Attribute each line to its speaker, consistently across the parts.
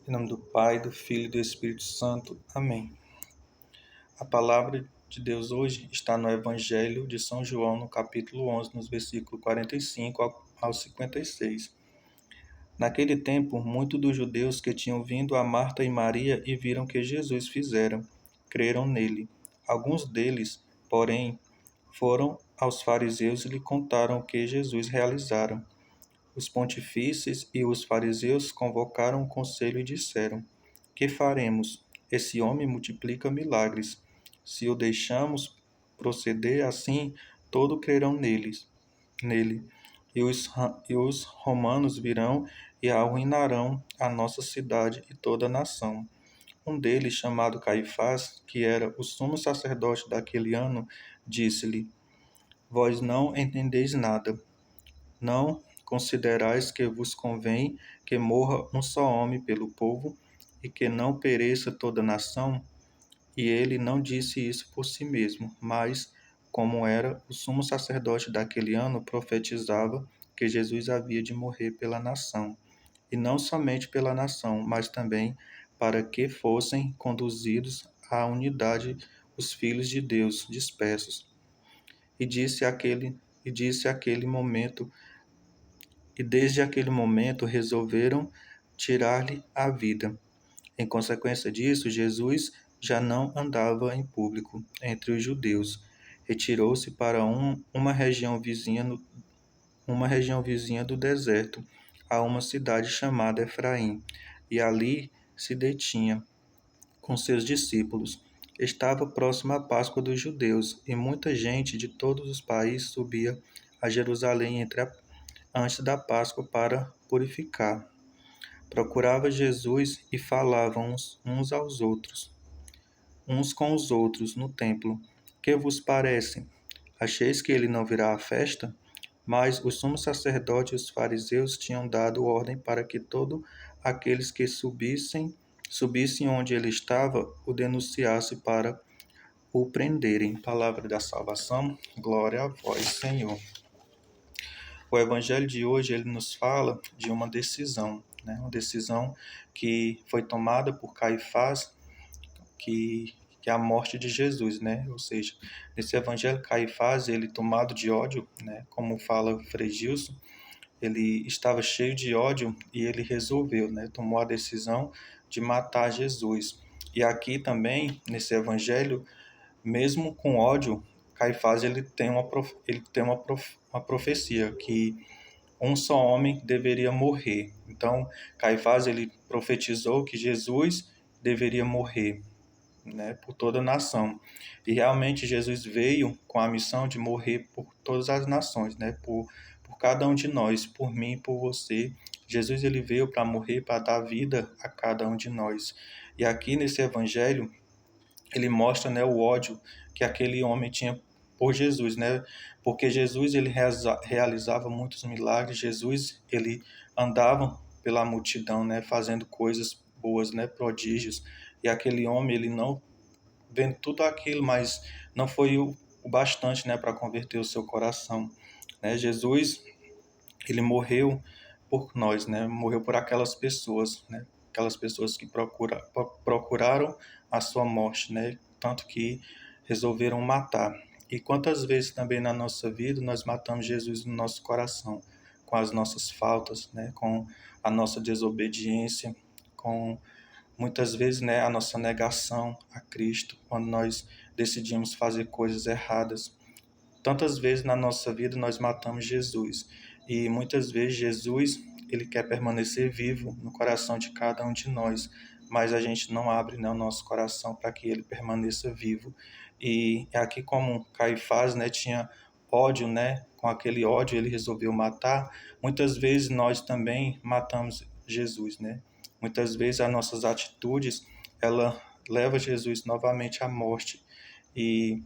Speaker 1: Em nome do Pai, do Filho e do Espírito Santo. Amém. A palavra de Deus hoje está no Evangelho de São João, no capítulo 11, nos versículos 45 ao 56. Naquele tempo, muitos dos judeus que tinham vindo a Marta e Maria e viram que Jesus fizera, creram nele. Alguns deles, porém, foram aos fariseus e lhe contaram o que Jesus realizara. Os pontífices e os fariseus convocaram o conselho e disseram: Que faremos? Esse homem multiplica milagres. Se o deixamos proceder assim, todos crerão nele. E os romanos virão e arruinarão a nossa cidade e toda a nação. Um deles, chamado Caifás, que era o sumo sacerdote daquele ano, disse-lhe: Vós não entendeis nada. Não considerais que vos convém que morra um só homem pelo povo, e que não pereça toda a nação? E ele não disse isso por si mesmo, mas, como era o sumo sacerdote daquele ano, profetizava que Jesus havia de morrer pela nação, e não somente pela nação, mas também para que fossem conduzidos à unidade os filhos de Deus dispersos. E desde aquele momento resolveram tirar-lhe a vida. Em consequência disso, Jesus já não andava em público entre os judeus. Retirou-se para uma região vizinha do deserto, a uma cidade chamada Efraim, e ali se detinha com seus discípulos. Estava próxima a Páscoa dos judeus, e muita gente de todos os países subia a Jerusalém antes da Páscoa para purificar. Procurava Jesus e falavam uns com os outros no templo. Que vos parece? Acheis que ele não virá à festa? Mas os sumos sacerdotes e os fariseus tinham dado ordem para que todos aqueles que subissem onde ele estava, o denunciassem para o prenderem. Palavra da salvação, glória a vós, Senhor. O evangelho de hoje ele nos fala de uma decisão, né? Uma decisão que foi tomada por Caifás, que é a morte de Jesus, né? Ou seja, nesse evangelho Caifás, ele tomado de ódio, né? Como fala Frei Gilson, ele estava cheio de ódio e ele resolveu, né? Tomou a decisão de matar Jesus. E aqui também, nesse evangelho, mesmo com ódio, Caifás ele tem uma profecia que um só homem deveria morrer. Então, Caifás ele profetizou que Jesus deveria morrer, né, por toda a nação. E realmente Jesus veio com a missão de morrer por todas as nações, né, por cada um de nós, por mim e por você. Jesus ele veio para morrer, para dar vida a cada um de nós. E aqui nesse evangelho ele mostra, né, o ódio que aquele homem tinha por Jesus, né? Porque Jesus ele realizava muitos milagres, Jesus ele andava pela multidão, né, fazendo coisas boas, né, prodígios. E aquele homem ele não vendo tudo aquilo, mas não foi o bastante, né, para converter o seu coração, né? Jesus ele morreu por nós, né? Morreu por aquelas pessoas, né? Aquelas pessoas que procuraram a sua morte, né? Tanto que resolveram matar. E quantas vezes também na nossa vida nós matamos Jesus no nosso coração, com as nossas faltas, né? Com a nossa desobediência, com muitas vezes, né, a nossa negação a Cristo, quando nós decidimos fazer coisas erradas. Tantas vezes na nossa vida nós matamos Jesus e muitas vezes Jesus ele quer permanecer vivo no coração de cada um de nós, mas a gente não abre, né, o nosso coração para que ele permaneça vivo. E aqui como Caifás, né, tinha ódio, né, com aquele ódio ele resolveu matar. Muitas vezes nós também matamos Jesus, né? Muitas vezes as nossas atitudes ela leva Jesus novamente à morte e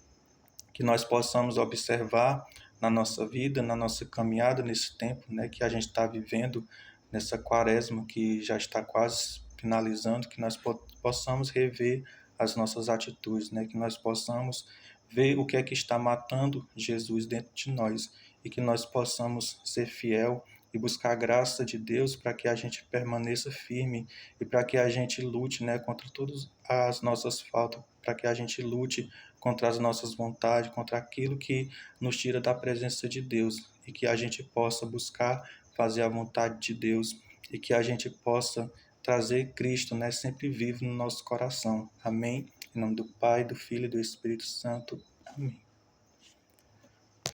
Speaker 1: que nós possamos observar na nossa vida, na nossa caminhada nesse tempo, né, que a gente está vivendo, nessa quaresma que já está quase finalizando, que nós possamos rever as nossas atitudes, né, que nós possamos ver o que é que está matando Jesus dentro de nós e que nós possamos ser fiel e buscar a graça de Deus para que a gente permaneça firme e para que a gente lute, né, contra todas as nossas faltas, para que a gente lute contra as nossas vontades, contra aquilo que nos tira da presença de Deus e que a gente possa buscar fazer a vontade de Deus e que a gente possa trazer Cristo, né, sempre vivo no nosso coração. Amém? Em nome do Pai, do Filho e do Espírito Santo. Amém.